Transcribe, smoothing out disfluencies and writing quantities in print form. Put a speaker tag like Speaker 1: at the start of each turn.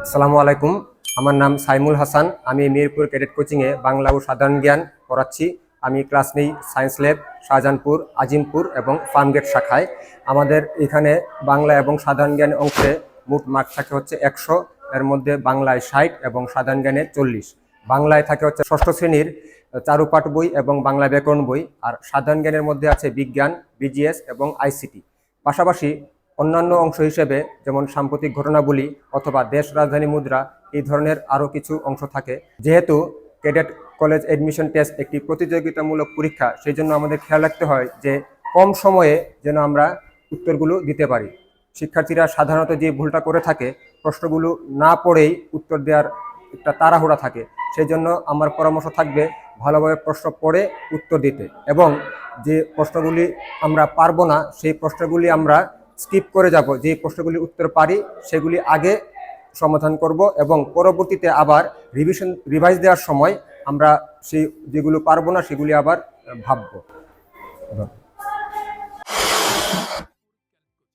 Speaker 1: আসসালামু আলাইকুম। আমার নাম সাইমুল হাসান। আমি মিরপুর ক্যাডেট কোচিংয়ে বাংলা ও সাধারণ জ্ঞান পড়াচ্ছি। আমি ক্লাস নেই সায়েন্স ল্যাব, শাহজাহানপুর, আজিমপুর এবং ফার্মগেট শাখায়। আমাদের এখানে বাংলা এবং সাধারণ জ্ঞান অংশে মোট মার্ক থাকে হচ্ছে 100, এর মধ্যে বাংলায় 60 এবং সাধারণ জ্ঞানে 40। বাংলায় থাকে হচ্ছে ষষ্ঠ শ্রেণীর চারুপাঠ বই এবং বাংলা ব্যাকরণ বই, আর সাধারণ জ্ঞানের মধ্যে আছে বিজ্ঞান, বিজিএস এবং আইসিটি। পাশাপাশি অন্যান্য অংশ হিসেবে যেমন সাম্প্রতিক ঘটনাবলী অথবা দেশ রাজধানী মুদ্রা, এই ধরনের আরও কিছু অংশ থাকে। যেহেতু ক্যাডেট কলেজ এডমিশন টেস্ট একটি প্রতিযোগিতামূলক পরীক্ষা, সেই জন্য আমাদের খেয়াল রাখতে হয় যে কম সময়ে যেন আমরা উত্তরগুলো দিতে পারি। শিক্ষার্থীরা সাধারণত যে ভুলটা করে থাকে, প্রশ্নগুলো না পড়েই উত্তর দেওয়ার একটা তাড়াহুড়া থাকে। সেই জন্য আমার পরামর্শ থাকবে ভালোভাবে প্রশ্ন পড়ে উত্তর দিতে, এবং যে প্রশ্নগুলি আমরা পারবো না সেই প্রশ্নগুলি আমরা স্কিপ করে যাব। যে প্রশ্নগুলি উত্তর পারি সেগুলি আগে সমাধান করব, এবং পরবর্তীতে আবার রিভাইজ দেওয়ার সময় আমরা যেগুলো পারবো না সেগুলি আবার ভাববো।